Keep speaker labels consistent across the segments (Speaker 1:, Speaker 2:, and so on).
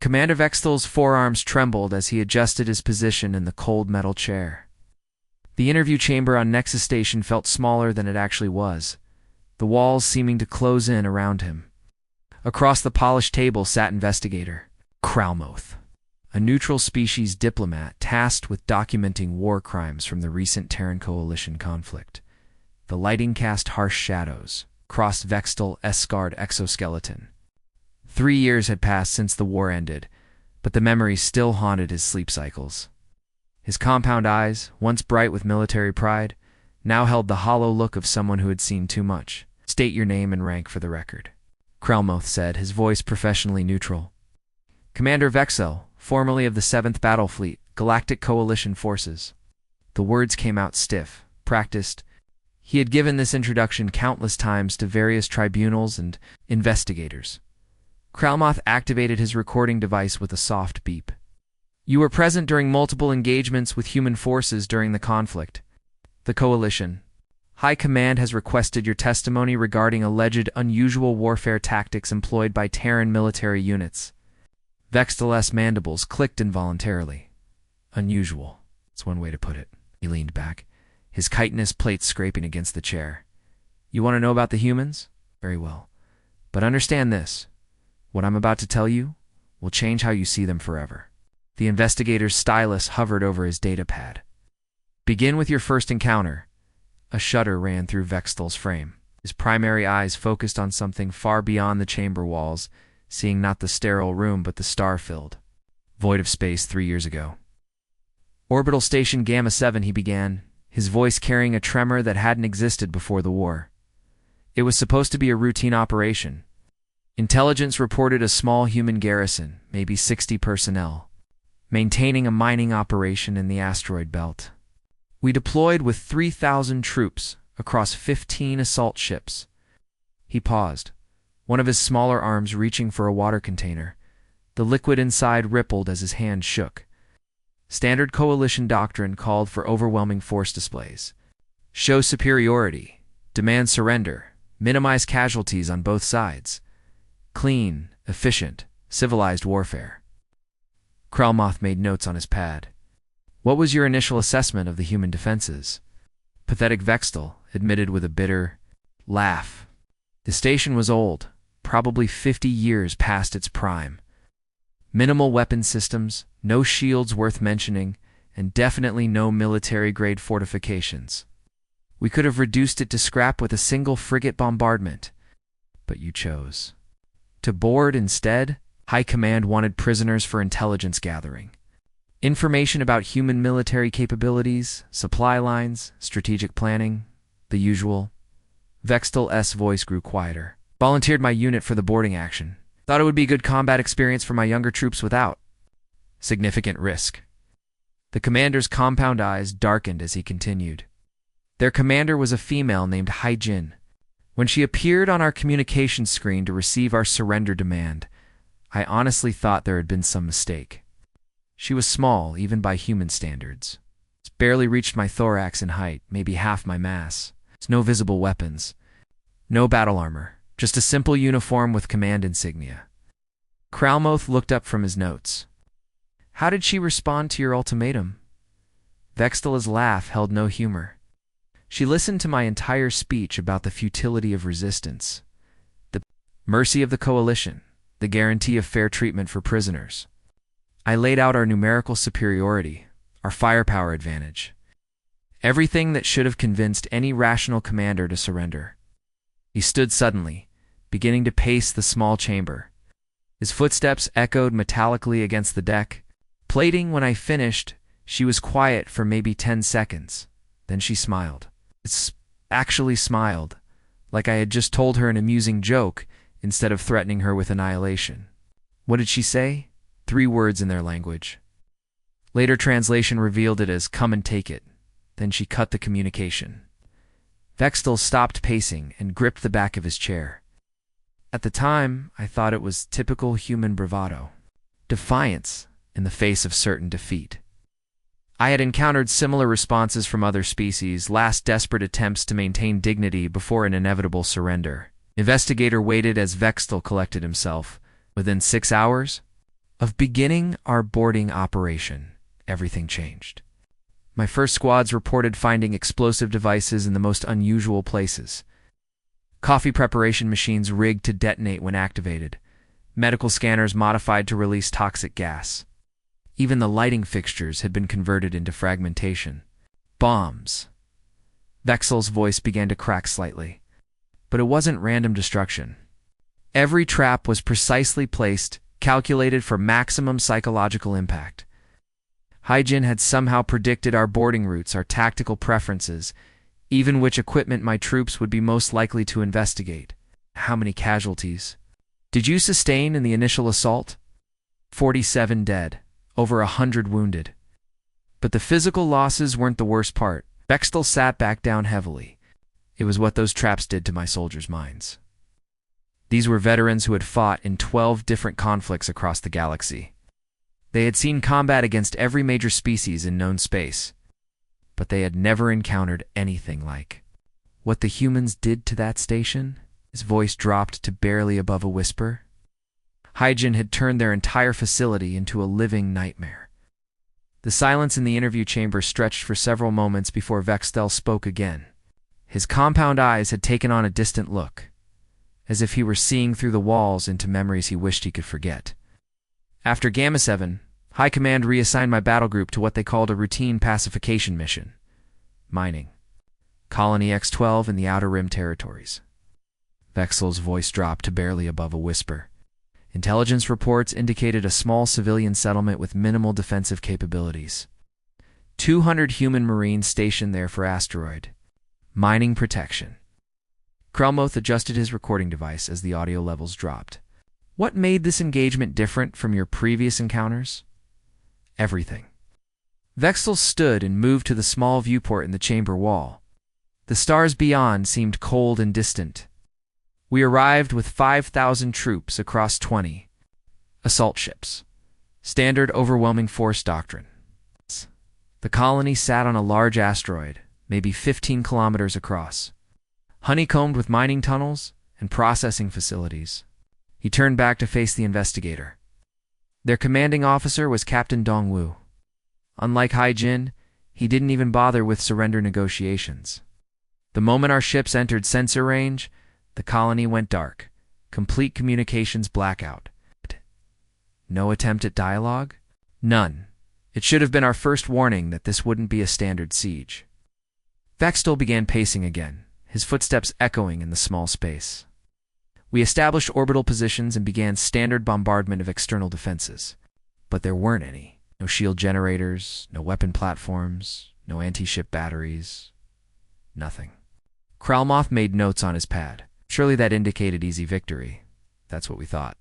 Speaker 1: Commander Vextel's forearms trembled as he adjusted his position in the cold metal chair. The interview chamber on Nexus Station felt smaller than it actually was, the walls seeming to close in around him. Across the polished table sat Investigator Kralmoth, a neutral species diplomat tasked with documenting war crimes from the recent Terran Coalition conflict. The lighting cast harsh shadows, crossed Vextel's scarred exoskeleton. 3 years had passed since the war ended, but the memories still haunted his sleep cycles. His compound eyes, once bright with military pride, now held the hollow look of someone who had seen too much. "State your name and rank for the record," Kralmoth said, his voice professionally neutral. "Commander Vexel, formerly of the 7th Battle Fleet, Galactic Coalition Forces." The words came out stiff, practiced. He had given this introduction countless times to various tribunals and investigators. Kralmoth activated his recording device with a soft beep. "You were present during multiple engagements with human forces during the conflict. The Coalition. High Command has requested your testimony regarding alleged unusual warfare tactics employed by Terran military units." Vextel's mandibles clicked involuntarily. "Unusual. That's one way to put it." He leaned back, his chitinous plates scraping against the chair. "You want to know about the humans? Very well. But understand this. What I'm about to tell you will change how you see them forever." The investigator's stylus hovered over his datapad. "Begin with your first encounter." A shudder ran through Vextel's frame. His primary eyes focused on something far beyond the chamber walls, seeing not the sterile room but the star-filled void of space 3 years ago. "Orbital Station Gamma 7, he began, his voice carrying a tremor that hadn't existed before the war. "It was supposed to be a routine operation. Intelligence reported a small human garrison, maybe 60 personnel, maintaining a mining operation in the asteroid belt. We deployed with 3,000 troops across 15 assault ships." He paused, one of his smaller arms reaching for a water container. The liquid inside rippled as his hand shook. Standard Coalition doctrine called for overwhelming force displays. Show superiority, demand surrender, minimize casualties on both sides. Clean, efficient, civilized warfare. Kralmoth made notes on his pad. "What was your initial assessment of the human defenses?" Pathetic Vextel admitted with a bitter laugh. "The station was old, probably 50 years past its prime. Minimal weapon systems, no shields worth mentioning, and definitely no military-grade fortifications. We could have reduced it to scrap with a single frigate bombardment. But you chose to board instead." High Command wanted prisoners for intelligence gathering. Information about human military capabilities, supply lines, strategic planning, the usual. Vextel's voice grew quieter. "Volunteered my unit for the boarding action. Thought it would be good combat experience for my younger troops without significant risk." The commander's compound eyes darkened as he continued. "Their commander was a female named Hai-Jin. When she appeared on our communications screen to receive our surrender demand, I honestly thought there had been some mistake. She was small, even by human standards. It's barely reached my thorax in height, maybe half my mass. It's no visible weapons. No battle armor, just a simple uniform with command insignia." Kralmoth looked up from his notes. "How did she respond to your ultimatum?" Vextel's laugh held no humor. "She listened to my entire speech about the futility of resistance, the mercy of the Coalition, the guarantee of fair treatment for prisoners. I laid out our numerical superiority, our firepower advantage. Everything that should have convinced any rational commander to surrender." He stood suddenly, beginning to pace the small chamber. His footsteps echoed metallically against the deck. Plating when I finished, she was quiet for maybe 10 seconds. Then she smiled. Actually smiled, like I had just told her an amusing joke instead of threatening her with annihilation. What did she say? 3 words in their language. Later translation revealed it as "come and take it." Then she cut the communication. Vextel stopped pacing and gripped the back of his chair. At the time, I thought it was typical human bravado. Defiance in the face of certain defeat. I had encountered similar responses from other species, last desperate attempts to maintain dignity before an inevitable surrender. Investigator waited as Vextel collected himself. Within 6 hours? of beginning our boarding operation, everything changed. My first squads reported finding explosive devices in the most unusual places. Coffee preparation machines rigged to detonate when activated, medical scanners modified to release toxic gas. Even the lighting fixtures had been converted into fragmentation. Bombs. Vexel's voice began to crack slightly. But it wasn't random destruction. Every trap was precisely placed, calculated for maximum psychological impact. Hyjin had somehow predicted our boarding routes, our tactical preferences, even which equipment my troops would be most likely to investigate. How many casualties did you sustain in the initial assault? 47 dead, over 100 wounded. But the physical losses weren't the worst part. Vexel sat back down heavily. It was what those traps did to my soldiers' minds. These were veterans who had fought in 12 different conflicts across the galaxy. They had seen combat against every major species in known space, but they had never encountered anything like what the humans did to that station. His voice dropped to barely above a whisper. Hyjin had turned their entire facility into a living nightmare. The silence in the interview chamber stretched for several moments before Vexel spoke again. His compound eyes had taken on a distant look, as if he were seeing through the walls into memories he wished he could forget. After Gamma 7, High Command reassigned my battle group to what they called a routine pacification mission. Mining. Colony X-12 in the Outer Rim territories. Vexel's voice dropped to barely above a whisper. Intelligence reports indicated a small civilian settlement with minimal defensive capabilities. 200 human marines stationed there for asteroid mining protection. Krelmoth adjusted his recording device as the audio levels dropped. What made this engagement different from your previous encounters? Everything. Vexel stood and moved to the small viewport in the chamber wall. The stars beyond seemed cold and distant. We arrived with 5,000 troops across 20 assault ships. Standard overwhelming force doctrine. The colony sat on a large asteroid, maybe 15 kilometers across, honeycombed with mining tunnels and processing facilities. He turned back to face the investigator. Their commanding officer was Captain Dongwu. Unlike Hyjin, he didn't even bother with surrender negotiations. The moment our ships entered sensor range, the colony went dark, complete communications blackout. No attempt at dialogue? None. It should have been our first warning that this wouldn't be a standard siege. Vexel began pacing again, his footsteps echoing in the small space. We established orbital positions and began standard bombardment of external defenses. But there weren't any. No shield generators, no weapon platforms, no anti-ship batteries. Nothing. Kralmoth made notes on his pad. Surely that indicated easy victory. That's what we thought.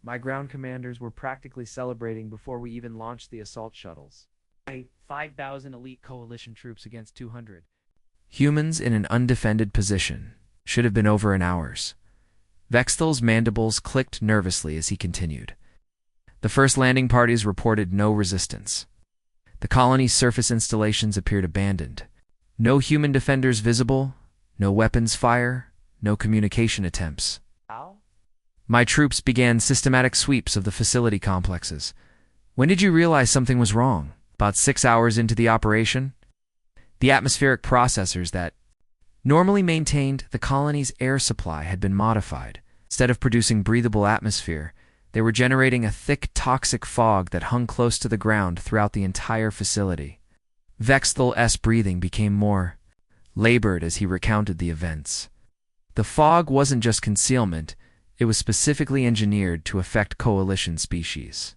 Speaker 1: My ground commanders were practically celebrating before we even launched the assault shuttles. 5,000 elite coalition troops against 200. Humans in an undefended position. Should have been over in hours. Vexel's mandibles clicked nervously as he continued. The first landing parties reported no resistance. The colony's surface installations appeared abandoned. No human defenders visible, no weapons fire, no communication attempts. How? My troops began systematic sweeps of the facility complexes. When did you realize something was wrong? About 6 hours into the operation? The atmospheric processors that normally maintained the colony's air supply had been modified. Instead of producing breathable atmosphere, they were generating a thick, toxic fog that hung close to the ground throughout the entire facility. Vexel's breathing became more labored as he recounted the events. The fog wasn't just concealment, it was specifically engineered to affect coalition species.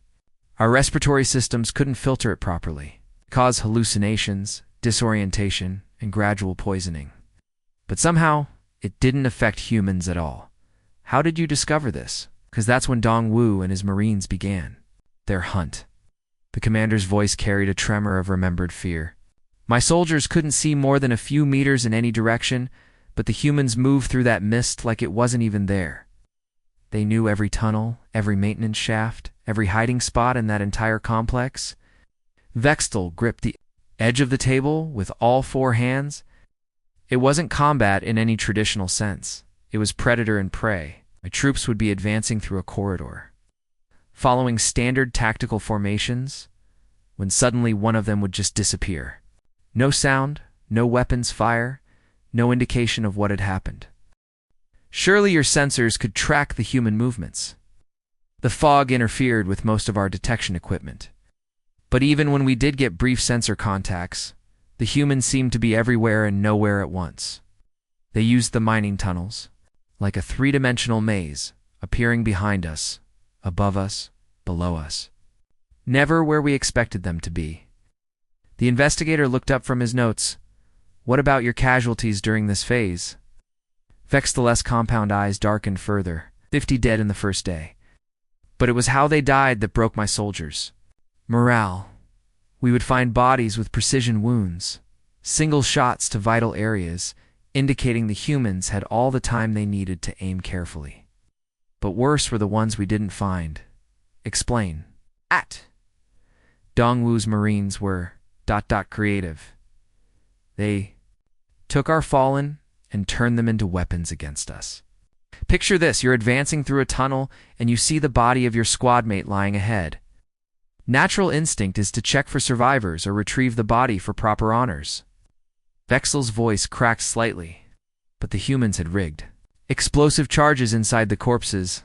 Speaker 1: Our respiratory systems couldn't filter it properly, cause hallucinations, disorientation, and gradual poisoning. But somehow, it didn't affect humans at all. How did you discover this? Because that's when Dongwu and his Marines began their hunt. The commander's voice carried a tremor of remembered fear. My soldiers couldn't see more than a few meters in any direction, but the humans moved through that mist like it wasn't even there. They knew every tunnel, every maintenance shaft, every hiding spot in that entire complex. Vexel gripped the edge of the table with all 4 hands. It wasn't combat in any traditional sense. It was predator and prey. My troops would be advancing through a corridor, following standard tactical formations, when suddenly one of them would just disappear. No sound, no weapons fire, no indication of what had happened. Surely your sensors could track the human movements. The fog interfered with most of our detection equipment. But even when we did get brief sensor contacts, the humans seemed to be everywhere and nowhere at once. They used the mining tunnels, like a three-dimensional maze, appearing behind us, above us, below us. Never where we expected them to be. The investigator looked up from his notes. "What about your casualties during this phase?" Vextel's compound eyes darkened further. 50 dead in the first day. But it was how they died that broke my soldiers. Morale. We would find bodies with precision wounds, single shots to vital areas, indicating the humans had all the time they needed to aim carefully. But worse were the ones we didn't find. Explain. Dongwu's Marines were ... creative. They took our fallen and turned them into weapons against us. Picture this, you're advancing through a tunnel and you see the body of your squad mate lying ahead. Natural instinct is to check for survivors or retrieve the body for proper honors. Vexel's voice cracked slightly, but the humans had rigged explosive charges inside the corpses.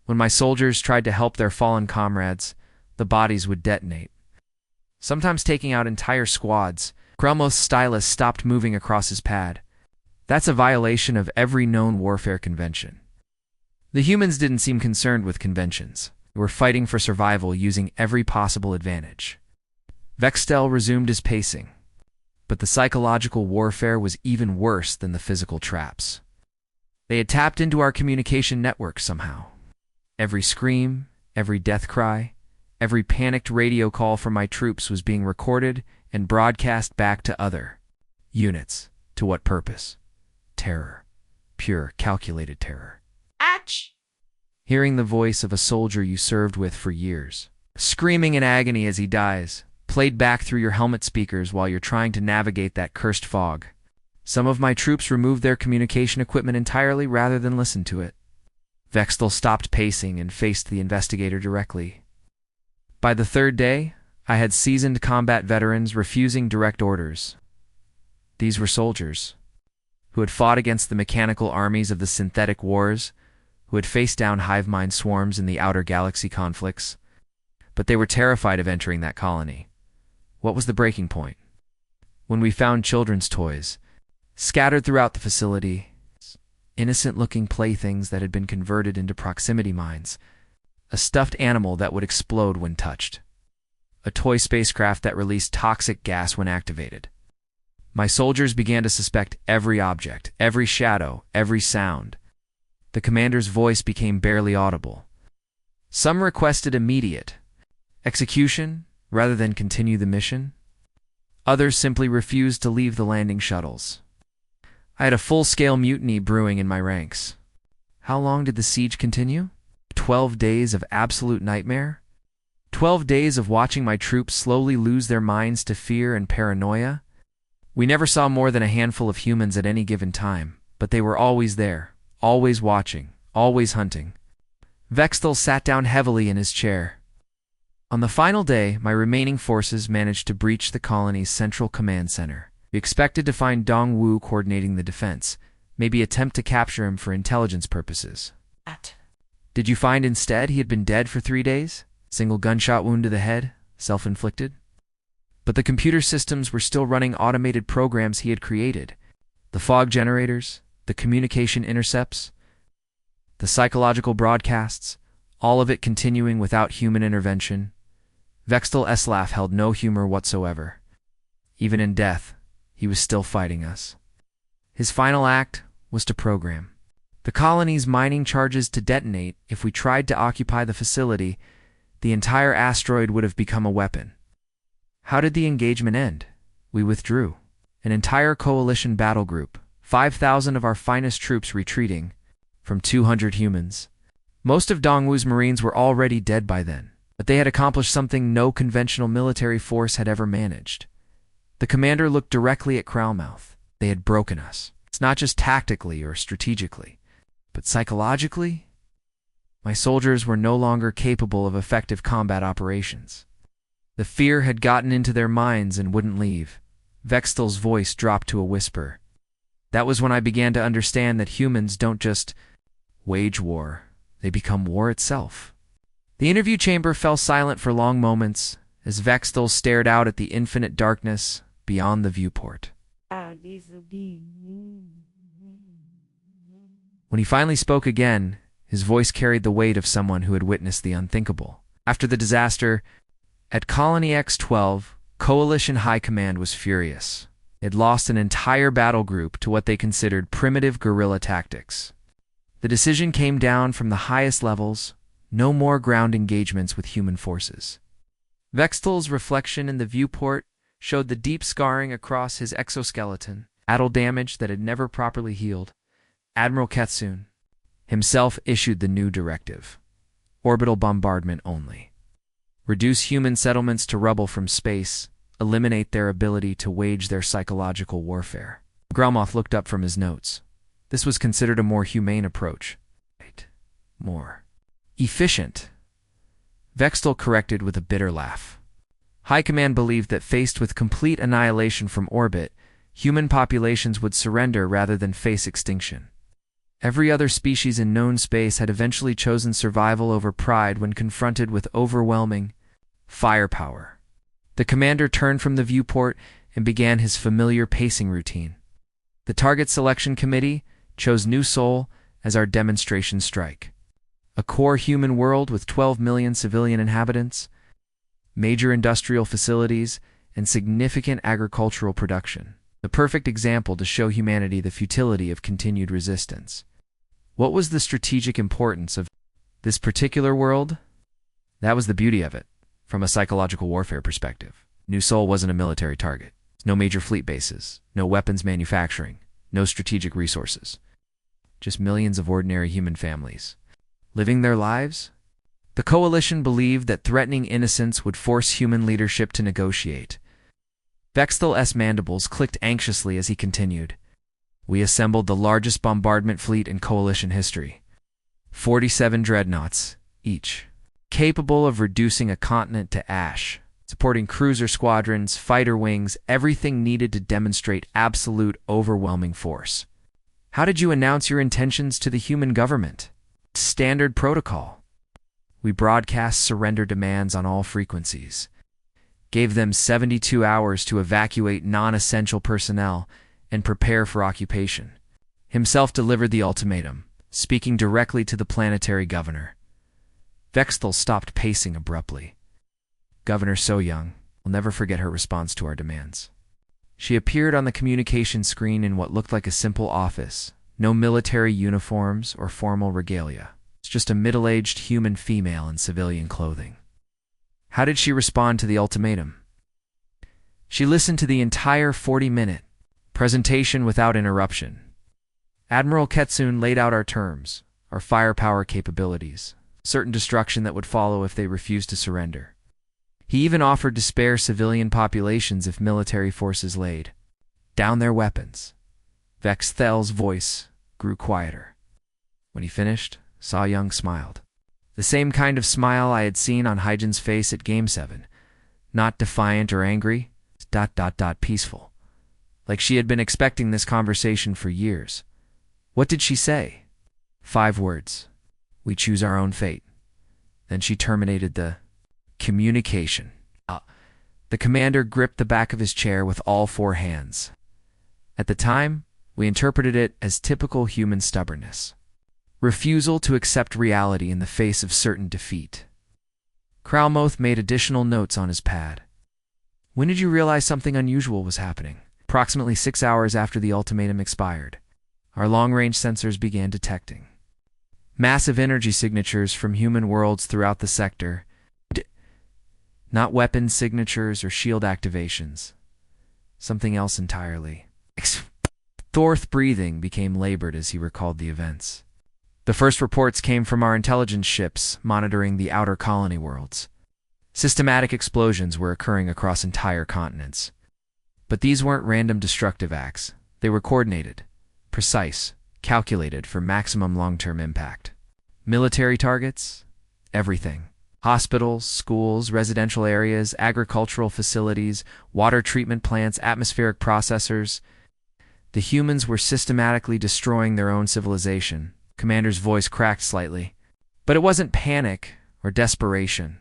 Speaker 1: When my soldiers tried to help their fallen comrades, the bodies would detonate, sometimes taking out entire squads. Krelmoth's stylus stopped moving across his pad. That's a violation of every known warfare convention. The humans didn't seem concerned with conventions. They were fighting for survival using every possible advantage. Vextel resumed his pacing, but the psychological warfare was even worse than the physical traps. They had tapped into our communication network somehow. Every scream, every death cry, every panicked radio call from my troops was being recorded and broadcast back to other units. To what purpose? Terror. Pure, calculated terror.
Speaker 2: Atch!
Speaker 1: Hearing the voice of a soldier you served with for years, screaming in agony as he dies, played back through your helmet speakers while you're trying to navigate that cursed fog. Some of my troops removed their communication equipment entirely rather than listen to it. Vextel stopped pacing and faced the investigator directly. By the third day, I had seasoned combat veterans refusing direct orders. These were soldiers who had fought against the mechanical armies of the synthetic wars, who had faced down hive mind swarms in the outer galaxy conflicts, but they were terrified of entering that colony. What was the breaking point? When we found children's toys scattered throughout the facility, innocent-looking playthings that had been converted into proximity mines, a stuffed animal that would explode when touched, a toy spacecraft that released toxic gas when activated. My soldiers began to suspect every object, every shadow, every sound. The commander's voice became barely audible. Some requested immediate execution rather than continue the mission. Others simply refused to leave the landing shuttles. I had a full-scale mutiny brewing in my ranks. How long did the siege continue? 12 days of absolute nightmare? 12 days of watching my troops slowly lose their minds to fear and paranoia? We never saw more than a handful of humans at any given time, but they were always there, always watching, always hunting. Vextel sat down heavily in his chair. On the final day, my remaining forces managed to breach the colony's central command center. We expected to find Dongwu coordinating the defense, maybe attempt to capture him for intelligence purposes. Did you find instead he had been dead for 3 days? Single gunshot wound to the head, self-inflicted? But the computer systems were still running automated programs he had created. The fog generators, the communication intercepts, the psychological broadcasts, all of it continuing without human intervention. Vextel Eslaf held no humor whatsoever. Even in death, he was still fighting us. His final act was to program the colony's mining charges to detonate. If we tried to occupy the facility, the entire asteroid would have become a weapon. How did the engagement end? We withdrew. An entire coalition battle group, 5,000 of our finest troops retreating, from 200 humans. Most of Dongwu's Marines were already dead by then, but they had accomplished something no conventional military force had ever managed. The commander looked directly at Kralmouth. They had broken us. It's not just tactically or strategically, but psychologically. My soldiers were no longer capable of effective combat operations. The fear had gotten into their minds and wouldn't leave. Vextel's voice dropped to a whisper. That was when I began to understand that humans don't just wage war, they become war itself. The interview chamber fell silent for long moments as Vextel stared out at the infinite darkness beyond the viewport. When he finally spoke again, his voice carried the weight of someone who had witnessed the unthinkable. After the disaster, at Colony X-12, Coalition High Command was furious. It lost an entire battle group to what they considered primitive guerrilla tactics. The decision came down from the highest levels: no more ground engagements with human forces. Vextel's reflection in the viewport showed the deep scarring across his exoskeleton, battle damage that had never properly healed. Admiral Ketsun himself issued the new directive: orbital bombardment only. Reduce human settlements to rubble from space, eliminate their ability to wage their psychological warfare. Grelmoth looked up from his notes. This was considered a more humane approach. More efficient. Vextel corrected with a bitter laugh. High Command believed that faced with complete annihilation from orbit, human populations would surrender rather than face extinction. Every other species in known space had eventually chosen survival over pride when confronted with overwhelming firepower. The commander turned from the viewport and began his familiar pacing routine. The Target Selection Committee chose New Sol as our demonstration strike. A core human world with 12 million civilian inhabitants, major industrial facilities, and significant agricultural production. The perfect example to show humanity the futility of continued resistance. What was the strategic importance of this particular world? That was the beauty of it, from a psychological warfare perspective. New Sol wasn't a military target. No major fleet bases, no weapons manufacturing, no strategic resources. Just millions of ordinary human families. Living their lives? The Coalition believed that threatening innocence would force human leadership to negotiate. Vextel's mandibles clicked anxiously as he continued. We assembled the largest bombardment fleet in Coalition history. 47 dreadnoughts, each, capable of reducing a continent to ash, supporting cruiser squadrons, fighter wings, everything needed to demonstrate absolute overwhelming force. How did you announce your intentions to the human government? Standard protocol. We broadcast surrender demands on all frequencies, gave them 72 hours to evacuate non-essential personnel and prepare for occupation. Himself delivered the ultimatum, speaking directly to the planetary governor. Vextel stopped pacing abruptly. Governor So Young will never forget her response to our demands. She appeared on the communication screen in what looked like a simple office. No military uniforms or formal regalia. It's just a middle-aged human female in civilian clothing. How did she respond to the ultimatum? She listened to the entire 40-minute presentation without interruption. Admiral Ketsun laid out our terms, our firepower capabilities, certain destruction that would follow if they refused to surrender. He even offered to spare civilian populations if military forces laid down their weapons. Vextel's voice grew quieter. When he finished, So Young smiled. The same kind of smile I had seen on Hyjin's face at Game 7. Not defiant or angry, peaceful. Like she had been expecting this conversation for years. What did she say? 5 words. We choose our own fate. Then she terminated the communication. The commander gripped the back of his chair with all 4 hands. At the time, we interpreted it as typical human stubbornness. Refusal to accept reality in the face of certain defeat. Kralmoth made additional notes on his pad. When did you realize something unusual was happening? Approximately 6 hours after the ultimatum expired. Our long-range sensors began detecting massive energy signatures from human worlds throughout the sector. Not weapon signatures or shield activations. Something else entirely. Thor's breathing became labored as he recalled the events. The first reports came from our intelligence ships monitoring the outer colony worlds. Systematic explosions were occurring across entire continents. But these weren't random destructive acts. They were coordinated, precise, calculated for maximum long-term impact. Military targets? Everything. Hospitals, schools, residential areas, agricultural facilities, water treatment plants, atmospheric processors. The humans were systematically destroying their own civilization. Commander's voice cracked slightly. But it wasn't panic or desperation.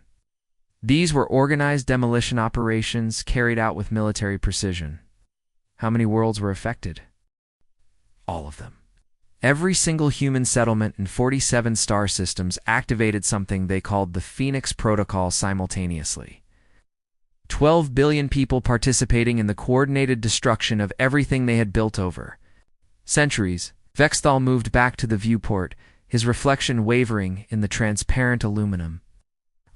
Speaker 1: These were organized demolition operations carried out with military precision. How many worlds were affected? All of them. Every single human settlement in 47 star systems activated something they called the Phoenix Protocol simultaneously. 12 billion people participating in the coordinated destruction of everything they had built over centuries. Vexthal moved back to the viewport, his reflection wavering in the transparent aluminum.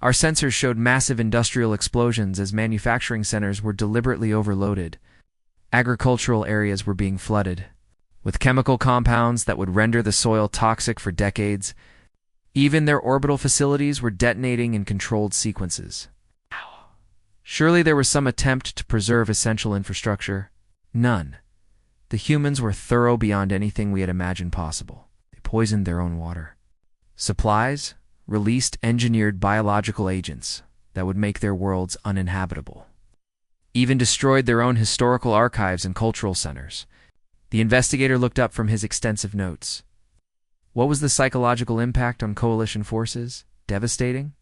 Speaker 1: Our sensors showed massive industrial explosions as manufacturing centers were deliberately overloaded. Agricultural areas were being flooded with chemical compounds that would render the soil toxic for decades. Even their orbital facilities were detonating in controlled sequences. Surely there was some attempt to preserve essential infrastructure. None. The humans were thorough beyond anything we had imagined possible. They poisoned their own water. Supplies released engineered biological agents that would make their worlds uninhabitable. Even destroyed their own historical archives and cultural centers. The investigator looked up from his extensive notes. What was the psychological impact on coalition forces? Devastating?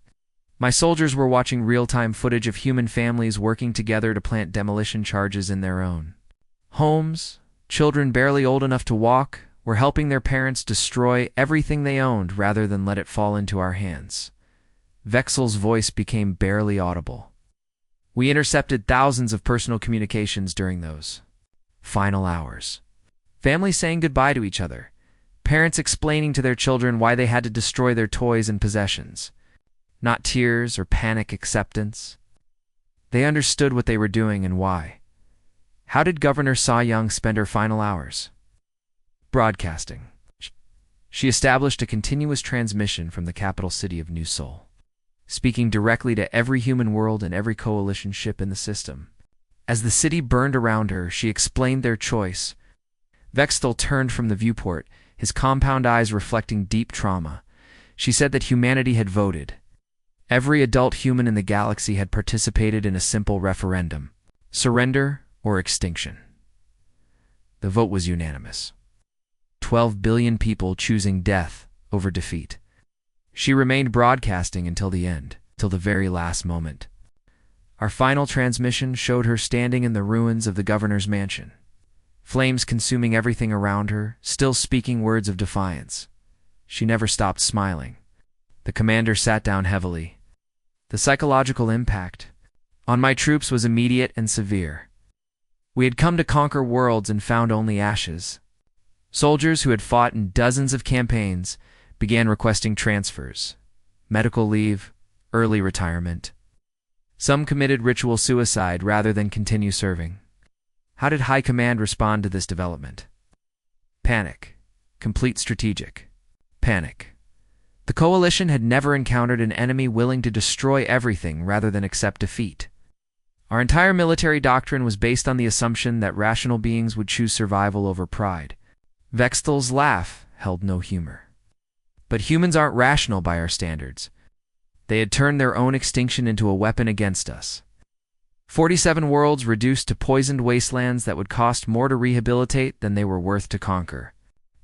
Speaker 1: My soldiers were watching real-time footage of human families working together to plant demolition charges in their own homes. Children barely old enough to walk were helping their parents destroy everything they owned rather than let it fall into our hands. Vexel's voice became barely audible. We intercepted thousands of personal communications during those final hours. Families saying goodbye to each other. Parents explaining to their children why they had to destroy their toys and possessions. Not tears or panic acceptance. They understood what they were doing and why. How did Governor Sa Young spend her final hours? Broadcasting. She established a continuous transmission from the capital city of New Seoul, speaking directly to every human world and every coalition ship in the system. As the city burned around her, she explained their choice. Vexthal turned from the viewport, his compound eyes reflecting deep trauma. She said that humanity had voted. Every adult human in the galaxy had participated in a simple referendum: surrender or extinction. The vote was unanimous. 12 billion people choosing death over defeat. She remained broadcasting until the end, till the very last moment. Our final transmission showed her standing in the ruins of the governor's mansion. Flames consuming everything around her, still speaking words of defiance. She never stopped smiling. The commander sat down heavily. The psychological impact on my troops was immediate and severe. We had come to conquer worlds and found only ashes. Soldiers who had fought in dozens of campaigns began requesting transfers, medical leave, early retirement. Some committed ritual suicide rather than continue serving. How did High Command respond to this development? Panic. Complete strategic panic. The coalition had never encountered an enemy willing to destroy everything rather than accept defeat. Our entire military doctrine was based on the assumption that rational beings would choose survival over pride. Vexthal's laugh held no humor. But humans aren't rational by our standards. They had turned their own extinction into a weapon against us. 47 worlds reduced to poisoned wastelands that would cost more to rehabilitate than they were worth to conquer.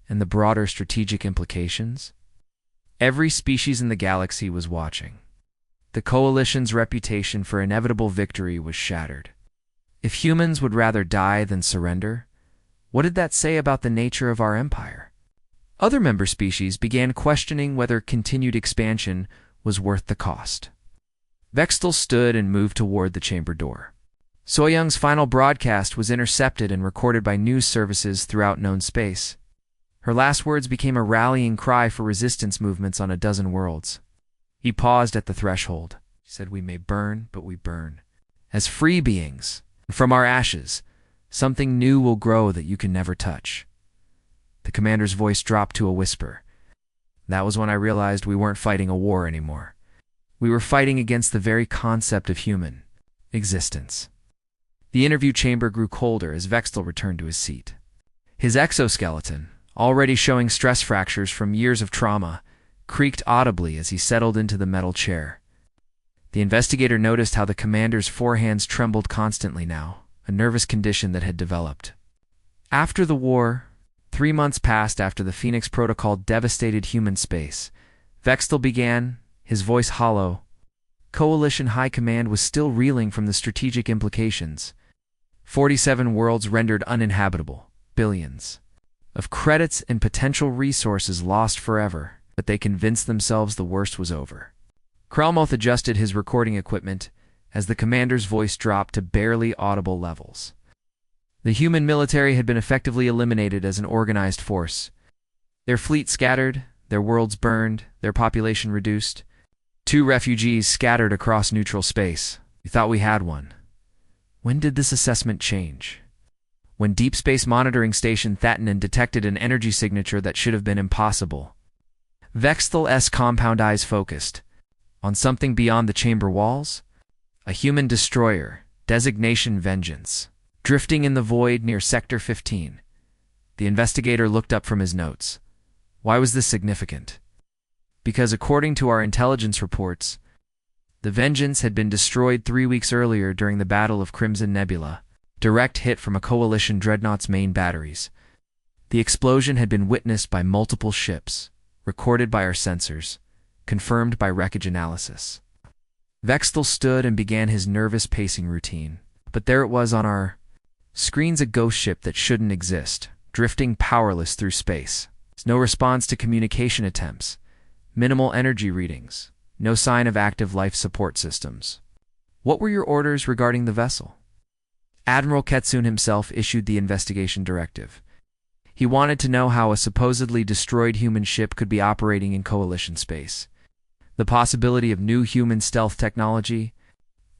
Speaker 1: And the broader strategic implications? Every species in the galaxy was watching. The coalition's reputation for inevitable victory was shattered. If humans would rather die than surrender, what did that say about the nature of our empire? Other member species began questioning whether continued expansion was worth the cost. Vexthal stood and moved toward the chamber door. Soyoung's final broadcast was intercepted and recorded by news services throughout known space. Her last words became a rallying cry for resistance movements on a dozen worlds. He paused at the threshold. He said, "We may burn, but we burn. As free beings, from our ashes, something new will grow that you can never touch." The commander's voice dropped to a whisper. That was when I realized we weren't fighting a war anymore. We were fighting against the very concept of human existence. The interview chamber grew colder as Vexthal returned to his seat. His exoskeleton, already showing stress fractures from years of trauma, creaked audibly as he settled into the metal chair. The investigator noticed how the commander's forehands trembled constantly now, a nervous condition that had developed. After the war, 3 months passed after the Phoenix Protocol devastated human space. Vextel began, his voice hollow. Coalition High Command was still reeling from the strategic implications. 47 worlds rendered uninhabitable, billions of credits and potential resources lost forever, but they convinced themselves the worst was over. Kralmoth adjusted his recording equipment as the commander's voice dropped to barely audible levels. The human military had been effectively eliminated as an organized force. Their fleet scattered, their worlds burned, their population reduced. 2 refugees scattered across neutral space. We thought we had one. When did this assessment change? When Deep Space Monitoring Station Thathanen detected an energy signature that should have been impossible. Vextel's compound eyes focused on something beyond the chamber walls. A human destroyer, designation Vengeance, drifting in the void near Sector 15. The investigator looked up from his notes. Why was this significant? Because according to our intelligence reports, the Vengeance had been destroyed 3 weeks earlier during the Battle of Crimson Nebula, direct hit from a Coalition dreadnought's main batteries. The explosion had been witnessed by multiple ships, recorded by our sensors, confirmed by wreckage analysis. Vextel stood and began his nervous pacing routine. But there it was on our screens, a ghost ship that shouldn't exist, drifting powerless through space. No response to communication attempts, minimal energy readings, no sign of active life support systems. What were your orders regarding the vessel? Admiral Ketsun himself issued the investigation directive. He wanted to know how a supposedly destroyed human ship could be operating in Coalition space. The possibility of new human stealth technology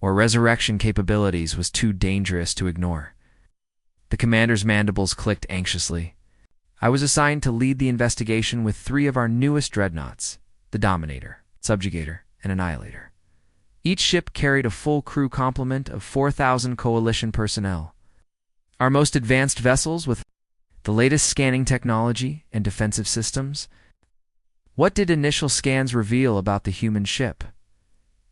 Speaker 1: or resurrection capabilities was too dangerous to ignore. The commander's mandibles clicked anxiously. I was assigned to lead the investigation with 3 of our newest dreadnoughts, the Dominator, Subjugator, and Annihilator. Each ship carried a full crew complement of 4,000 Coalition personnel. Our most advanced vessels with the latest scanning technology and defensive systems. What did initial scans reveal about the human ship?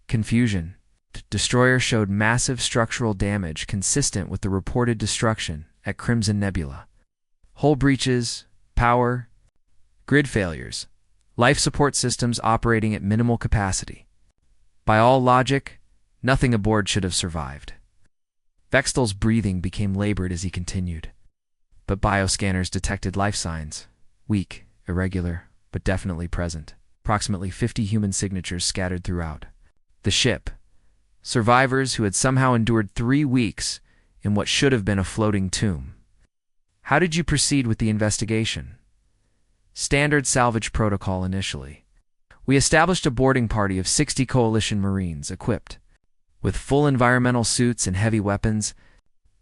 Speaker 1: Confusion. The destroyer showed massive structural damage consistent with the reported destruction at Crimson Nebula. Hull breaches, power, grid failures, life support systems operating at minimal capacity. By all logic, nothing aboard should have survived. Vextel's breathing became labored as he continued. But bioscanners detected life signs, weak, irregular, but definitely present. Approximately 50 human signatures scattered throughout the ship. Survivors who had somehow endured 3 weeks in what should have been a floating tomb. How did you proceed with the investigation? Standard salvage protocol initially. We established a boarding party of 60 Coalition Marines equipped with full environmental suits and heavy weapons.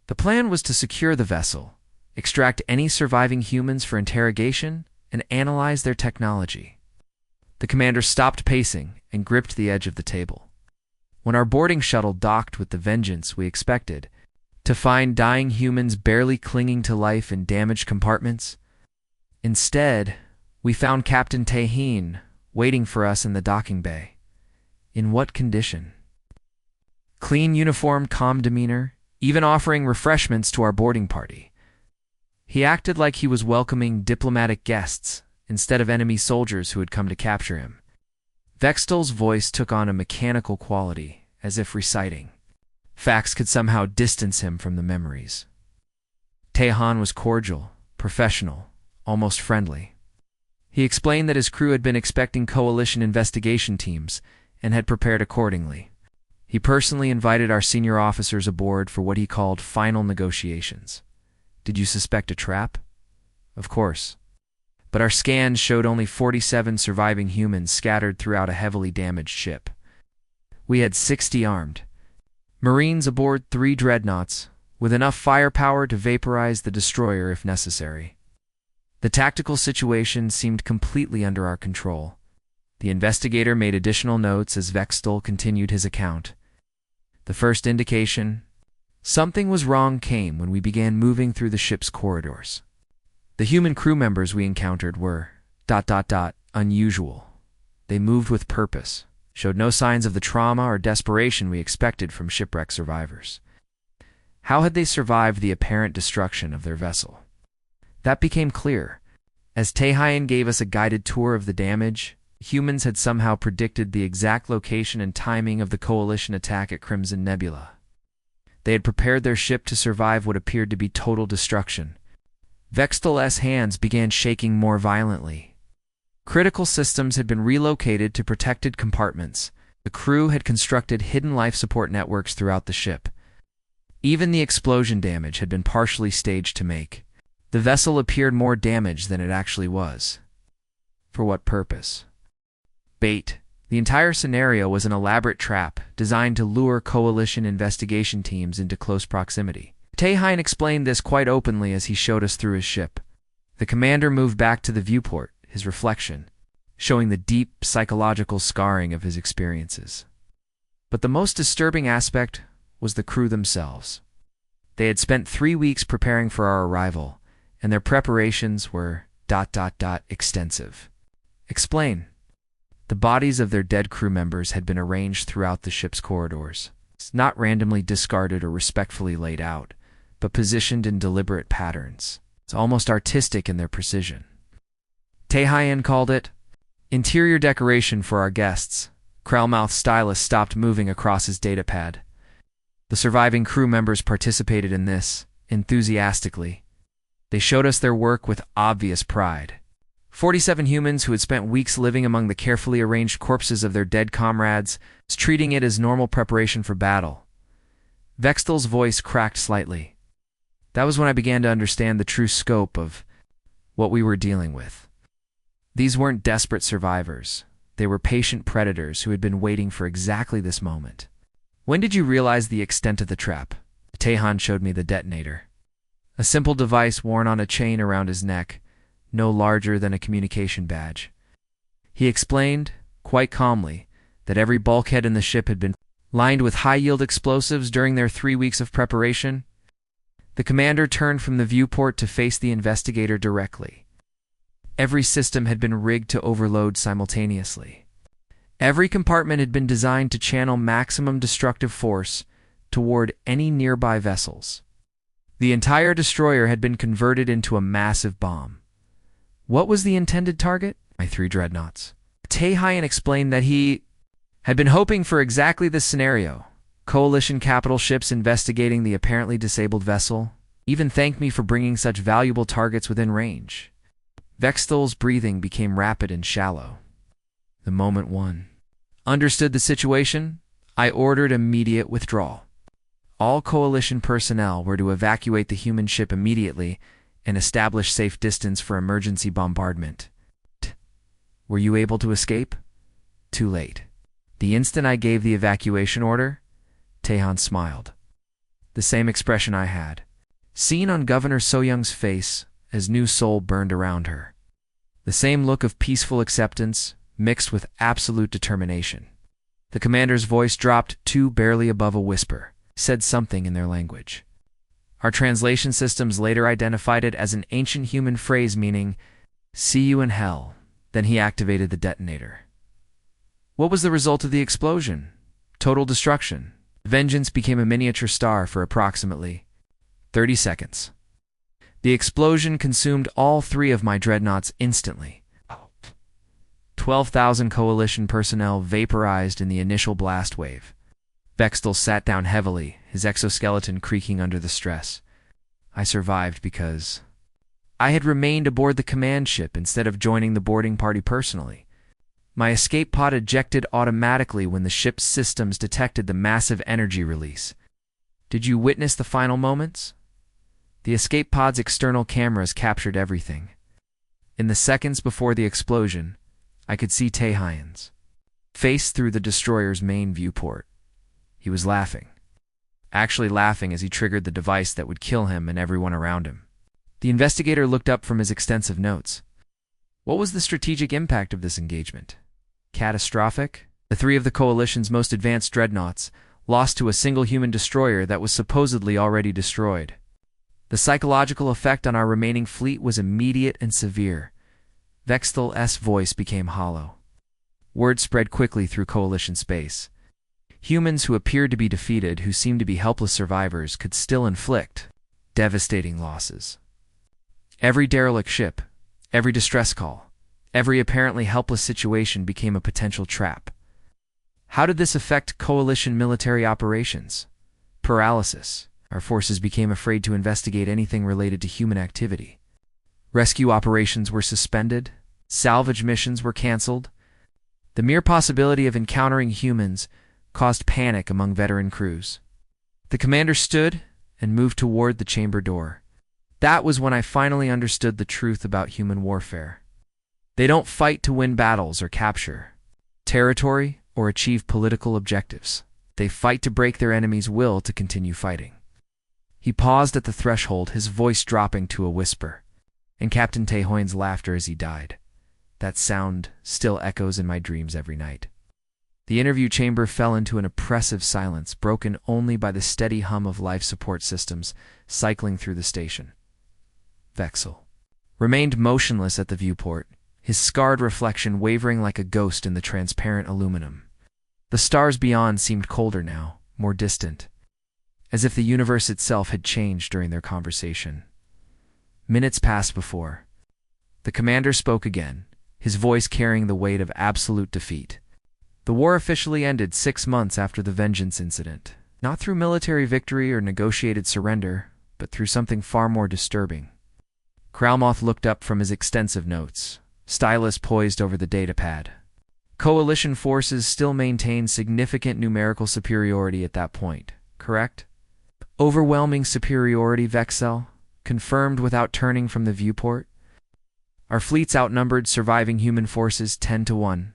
Speaker 1: The plan was to secure the vessel, extract any surviving humans for interrogation, and analyze their technology. The commander stopped pacing and gripped the edge of the table. When our boarding shuttle docked with the Vengeance, we expected to find dying humans barely clinging to life in damaged compartments. Instead, we found Captain Tahin waiting for us in the docking bay. In what condition? Clean uniform, calm demeanor, even offering refreshments to our boarding party. He acted like he was welcoming diplomatic guests instead of enemy soldiers who had come to capture him. Vextel's voice took on a mechanical quality, as if reciting. Facts could somehow distance him from the memories. Tahan was cordial, professional, almost friendly. He explained that his crew had been expecting Coalition investigation teams and had prepared accordingly. He personally invited our senior officers aboard for what he called final negotiations. Did you suspect a trap? Of course. But our scans showed only 47 surviving humans scattered throughout a heavily damaged ship. We had 60 armed Marines aboard 3 dreadnoughts, with enough firepower to vaporize the destroyer if necessary. The tactical situation seemed completely under our control. The investigator made additional notes as Vextel continued his account. The first indication something was wrong came when we began moving through the ship's corridors. The human crew members we encountered were unusual. They moved with purpose, showed no signs of the trauma or desperation we expected from shipwreck survivors. How had they survived the apparent destruction of their vessel? That became clear. As Taehyun gave us a guided tour of the damage, humans had somehow predicted the exact location and timing of the Coalition attack at Crimson Nebula. They had prepared their ship to survive what appeared to be total destruction. Vextel's hands began shaking more violently. Critical systems had been relocated to protected compartments. The crew had constructed hidden life support networks throughout the ship. Even the explosion damage had been partially staged to make. The vessel appeared more damaged than it actually was. For what purpose? Bait. The entire scenario was an elaborate trap designed to lure Coalition investigation teams into close proximity. Taehyun explained this quite openly as he showed us through his ship. The commander moved back to the viewport, his reflection, showing the deep psychological scarring of his experiences. But the most disturbing aspect was the crew themselves. They had spent 3 weeks preparing for our arrival, and their preparations were ... extensive. Explain. The bodies of their dead crew members had been arranged throughout the ship's corridors, not randomly discarded or respectfully laid out, but positioned in deliberate patterns. It's almost artistic in their precision. Taehyun called it interior decoration for our guests. Krellmouth's stylus stopped moving across his datapad. The surviving crew members participated in this enthusiastically. They showed us their work with obvious pride. 47 humans who had spent weeks living among the carefully arranged corpses of their dead comrades, treating it as normal preparation for battle. Vextel's voice cracked slightly. That was when I began to understand the true scope of what we were dealing with. These weren't desperate survivors. They were patient predators who had been waiting for exactly this moment. When did you realize the extent of the trap? Taehyun showed me the detonator. A simple device worn on a chain around his neck, no larger than a communication badge. He explained, quite calmly, that every bulkhead in the ship had been lined with high-yield explosives during their 3 weeks of preparation. The commander turned from the viewport to face the investigator directly. Every system had been rigged to overload simultaneously. Every compartment had been designed to channel maximum destructive force toward any nearby vessels. The entire destroyer had been converted into a massive bomb. What was the intended target? My 3 dreadnoughts. Taehyun explained that he had been hoping for exactly this scenario. Coalition capital ships investigating the apparently disabled vessel even thanked me for bringing such valuable targets within range. Vextel's breathing became rapid and shallow. The moment one. Understood the situation, I ordered immediate withdrawal. All Coalition personnel were to evacuate the human ship immediately and establish safe distance for emergency bombardment. Were you able to escape? Too late. The instant I gave the evacuation order, Taehyun smiled. The same expression I had seen on Governor Soyoung's face as new soul burned around her. The same look of peaceful acceptance mixed with absolute determination. The commander's voice dropped to barely above a whisper, said something in their language. Our translation systems later identified it as an ancient human phrase meaning, "See you in hell." Then he activated the detonator. What was the result of the explosion? Total destruction. Vengeance became a miniature star for approximately 30 seconds. The explosion consumed all 3 of my dreadnoughts instantly. 12,000 Coalition personnel vaporized in the initial blast wave. Vextel sat down heavily, his exoskeleton creaking under the stress. I survived because I had remained aboard the command ship instead of joining the boarding party personally. My escape pod ejected automatically when the ship's systems detected the massive energy release. Did you witness the final moments? The escape pod's external cameras captured everything. In the seconds before the explosion, I could see Taehyun's face through the destroyer's main viewport. He was laughing. Actually laughing as he triggered the device that would kill him and everyone around him. The investigator looked up from his extensive notes. What was the strategic impact of this engagement? Catastrophic? The 3 of the Coalition's most advanced dreadnoughts lost to a single human destroyer that was supposedly already destroyed. The psychological effect on our remaining fleet was immediate and severe. Vextel's voice became hollow. Word spread quickly through Coalition space. Humans who appeared to be defeated, who seemed to be helpless survivors, could still inflict devastating losses. Every derelict ship, every distress call, every apparently helpless situation became a potential trap. How did this affect Coalition military operations? Paralysis. Our forces became afraid to investigate anything related to human activity. Rescue operations were suspended. Salvage missions were canceled. The mere possibility of encountering humans caused panic among veteran crews. The commander stood and moved toward the chamber door. That was when I finally understood the truth about human warfare. They don't fight to win battles or capture territory or achieve political objectives. They fight to break their enemy's will to continue fighting. He paused at the threshold, his voice dropping to a whisper, and Captain Tehoin's laughter as he died. That sound still echoes in my dreams every night. The interview chamber fell into an oppressive silence, broken only by the steady hum of life support systems cycling through the station. Vexel remained motionless at the viewport, his scarred reflection wavering like a ghost in the transparent aluminum. The stars beyond seemed colder now, more distant, as if the universe itself had changed during their conversation. Minutes passed before the commander spoke again, his voice carrying the weight of absolute defeat. The war officially ended 6 months after the Vengeance incident, not through military victory or negotiated surrender, but through something far more disturbing. Kralmoth looked up from his extensive notes, stylus poised over the datapad. Coalition forces still maintained significant numerical superiority at that point, correct? Overwhelming superiority, Vexel, confirmed without turning from the viewport. Our fleets outnumbered surviving human forces 10-1.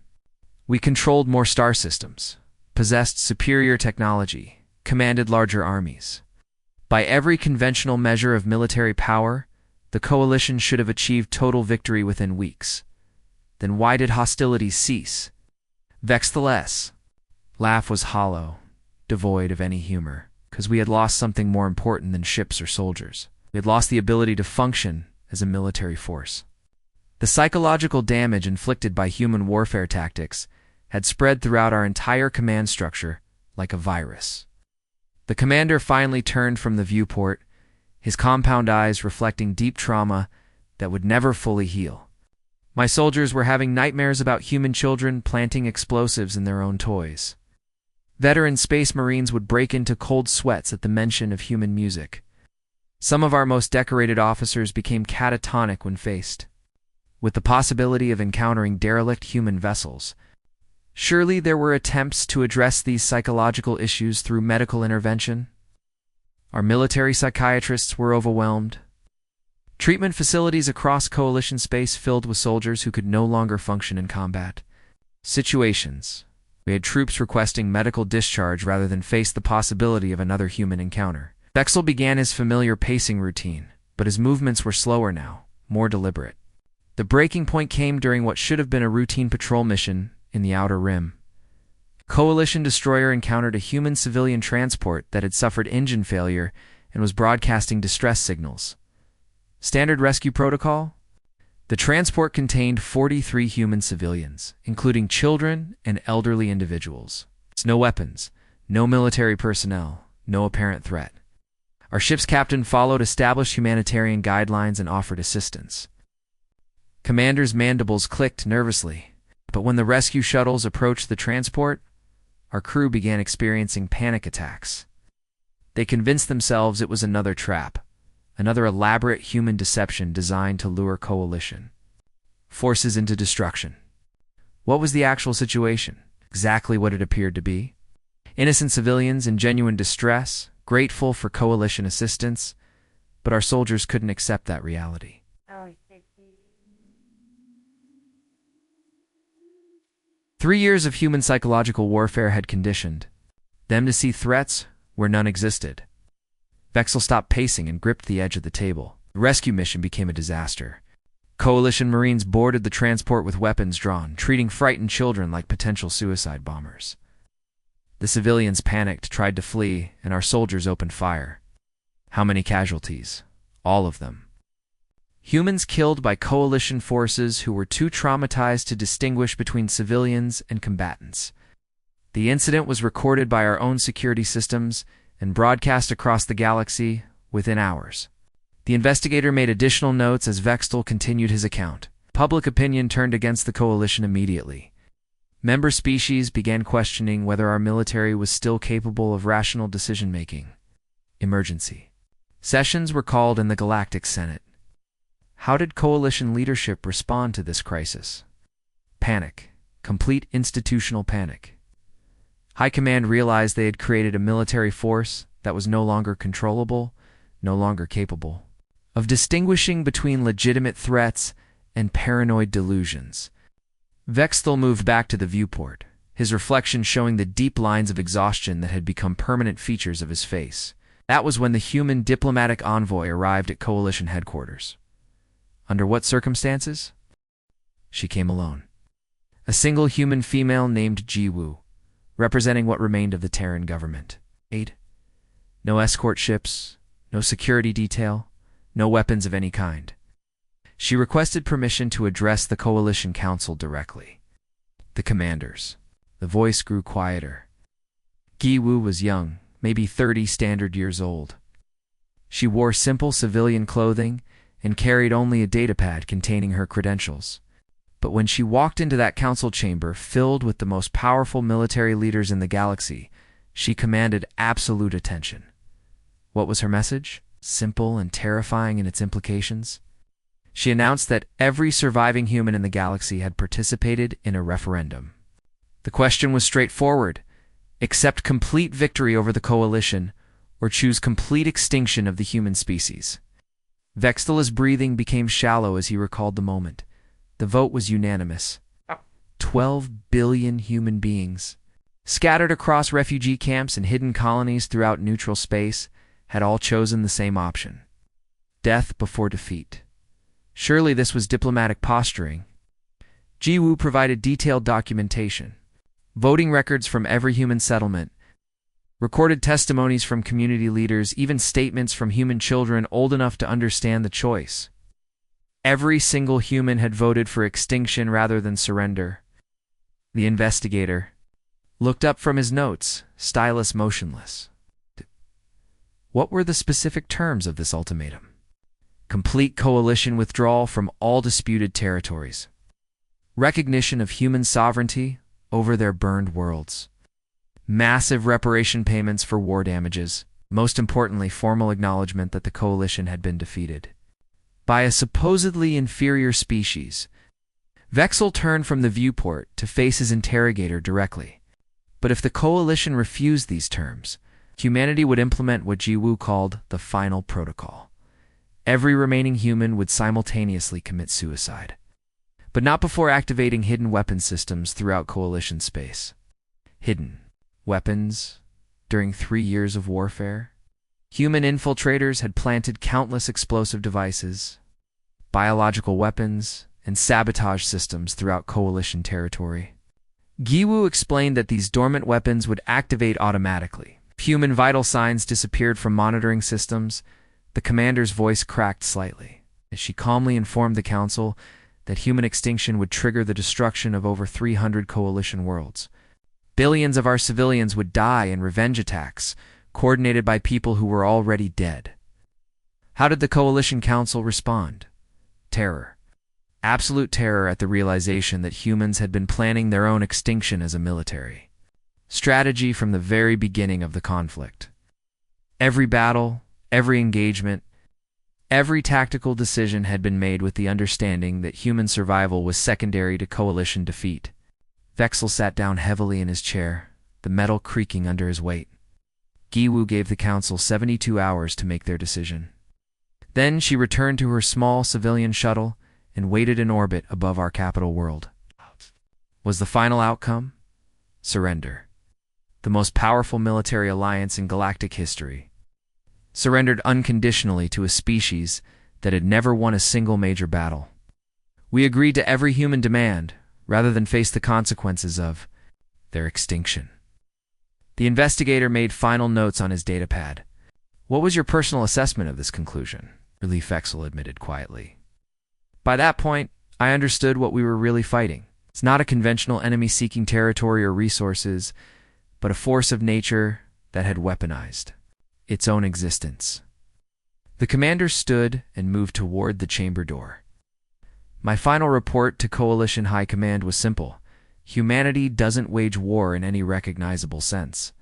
Speaker 1: We controlled more star systems, possessed superior technology, commanded larger armies. By every conventional measure of military power, the Coalition should have achieved total victory within weeks. Then why did hostilities cease? Vexel's laugh was hollow, devoid of any humor, because we had lost something more important than ships or soldiers. We had lost the ability to function as a military force. The psychological damage inflicted by human warfare tactics had spread throughout our entire command structure like a virus. The commander finally turned from the viewport, his compound eyes reflecting deep trauma that would never fully heal. My soldiers were having nightmares about human children planting explosives in their own toys. Veteran Space Marines would break into cold sweats at the mention of human music. Some of our most decorated officers became catatonic when faced with the possibility of encountering derelict human vessels. Surely there were attempts to address these psychological issues through medical intervention. Our military psychiatrists were overwhelmed. Treatment facilities across Coalition space filled with soldiers who could no longer function in combat situations. We had troops requesting medical discharge rather than face the possibility of another human encounter. Vexel began his familiar pacing routine, but his movements were slower now, more deliberate. The breaking point came during what should have been a routine patrol mission in the Outer Rim. Coalition destroyer encountered a human civilian transport that had suffered engine failure and was broadcasting distress signals. Standard rescue protocol? The transport contained 43 human civilians, including children and elderly individuals. No weapons, no military personnel, no apparent threat. Our ship's captain followed established humanitarian guidelines and offered assistance. Commander's mandibles clicked nervously, but when the rescue shuttles approached the transport, our crew began experiencing panic attacks. They convinced themselves it was another trap, another elaborate human deception designed to lure Coalition forces into destruction. What was the actual situation? Exactly what it appeared to be. Innocent civilians in genuine distress, grateful for Coalition assistance, but our soldiers couldn't accept that reality. 3 years of human psychological warfare had conditioned them to see threats where none existed. Vexel stopped pacing and gripped the edge of the table. The rescue mission became a disaster. Coalition Marines boarded the transport with weapons drawn, treating frightened children like potential suicide bombers. The civilians panicked, tried to flee, and our soldiers opened fire. How many casualties? All of them. Humans killed by coalition forces who were too traumatized to distinguish between civilians and combatants. The incident was recorded by our own security systems and broadcast across the galaxy within hours. The investigator made additional notes as Vextel continued his account. Public opinion turned against the coalition immediately. Member species began questioning whether our military was still capable of rational decision-making. Emergency. Sessions were called in the Galactic Senate. How did coalition leadership respond to this crisis? Panic. Complete institutional panic. High Command realized they had created a military force that was no longer controllable, no longer capable of distinguishing between legitimate threats and paranoid delusions. Vextel moved back to the viewport, his reflection showing the deep lines of exhaustion that had become permanent features of his face. That was when the human diplomatic envoy arrived at Coalition headquarters. Under what circumstances? She came alone. A single human female named Jiwoo, representing what remained of the Terran government. 8. No escort ships, no security detail, no weapons of any kind. She requested permission to address the Coalition Council directly. The commanders. The voice grew quieter. Jiwoo was young, maybe 30 standard years old. She wore simple civilian clothing and carried only a datapad containing her credentials. But when she walked into that council chamber filled with the most powerful military leaders in the galaxy, she commanded absolute attention. What was her message? Simple and terrifying in its implications. She announced that every surviving human in the galaxy had participated in a referendum. The question was straightforward: accept complete victory over the coalition, or choose complete extinction of the human species. Vextel's breathing became shallow as he recalled the moment. The vote was unanimous. 12 billion human beings, scattered across refugee camps and hidden colonies throughout neutral space, had all chosen the same option. Death before defeat. Surely this was diplomatic posturing. Jiwoo provided detailed documentation. Voting records from every human settlement, recorded testimonies from community leaders, even statements from human children old enough to understand the choice. Every single human had voted for extinction rather than surrender. The investigator looked up from his notes, stylus motionless. What were the specific terms of this ultimatum? Complete coalition withdrawal from all disputed territories. Recognition of human sovereignty over their burned worlds. Massive reparation payments for war damages. Most importantly, formal acknowledgement that the coalition had been defeated by a supposedly inferior species. Vexel turned from the viewport to face his interrogator directly. But if the coalition refused these terms, humanity would implement what Jiwoo called the final protocol. Every remaining human would simultaneously commit suicide, but not before activating hidden weapon systems throughout coalition space. Hidden weapons during 3 years of warfare? Human infiltrators had planted countless explosive devices, biological weapons, and sabotage systems throughout coalition territory. Jiwoo explained that these dormant weapons would activate automatically. If human vital signs disappeared from monitoring systems, the commander's voice cracked slightly as she calmly informed the council that human extinction would trigger the destruction of over 300 coalition worlds. Billions of our civilians would die in revenge attacks, coordinated by people who were already dead. How did the Coalition Council respond? Terror. Absolute terror at the realization that humans had been planning their own extinction as a military strategy from the very beginning of the conflict. Every battle, every engagement, every tactical decision had been made with the understanding that human survival was secondary to coalition defeat. Vexel sat down heavily in his chair, the metal creaking under his weight. Jiwoo gave the council 72 hours to make their decision. Then she returned to her small civilian shuttle and waited in orbit above our capital world. Was the final outcome? Surrender. The most powerful military alliance in galactic history surrendered unconditionally to a species that had never won a single major battle. We agreed to every human demand, rather than face the consequences of their extinction. The investigator made final notes on his datapad. What was your personal assessment of this conclusion? Relief Vexel admitted quietly. By that point, I understood what we were really fighting. It's not a conventional enemy seeking territory or resources, but a force of nature that had weaponized its own existence. The commander stood and moved toward the chamber door. My final report to Coalition High Command was simple. Humanity doesn't wage war in any recognizable sense.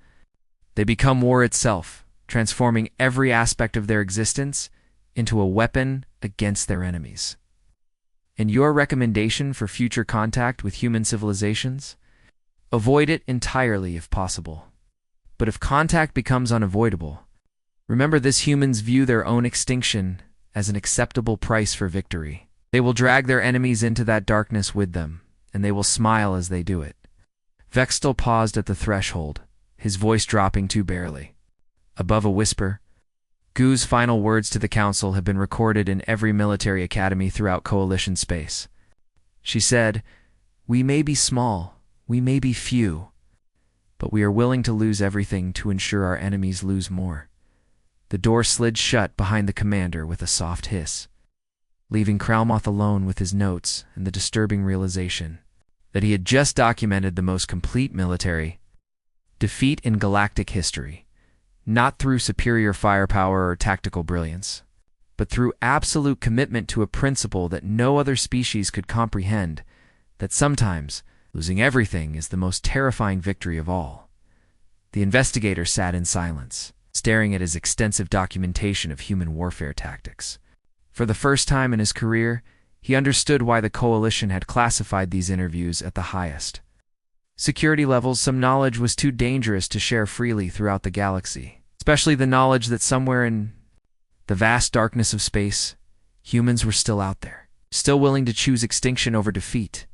Speaker 1: They become war itself, transforming every aspect of their existence into a weapon against their enemies. And your recommendation for future contact with human civilizations? Avoid it entirely if possible. But if contact becomes unavoidable, remember this: humans view their own extinction as an acceptable price for victory. They will drag their enemies into that darkness with them, and they will smile as they do it. Vextal paused at the threshold, his voice dropping too barely. Above a whisper, Gu's final words to the council have been recorded in every military academy throughout Coalition space. She said, "We may be small, we may be few, but we are willing to lose everything to ensure our enemies lose more." The door slid shut behind the commander with a soft hiss, leaving Kralmoth alone with his notes and the disturbing realization that he had just documented the most complete military defeat in galactic history. Not through superior firepower or tactical brilliance, but through absolute commitment to a principle that no other species could comprehend, that sometimes losing everything is the most terrifying victory of all. The investigator sat in silence, staring at his extensive documentation of human warfare tactics. For the first time in his career, he understood why the Coalition had classified these interviews at the highest security levels. Some knowledge was too dangerous to share freely throughout the galaxy, especially the knowledge that somewhere in the vast darkness of space, humans were still out there, still willing to choose extinction over defeat,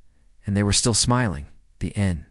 Speaker 1: and they were still smiling. The end.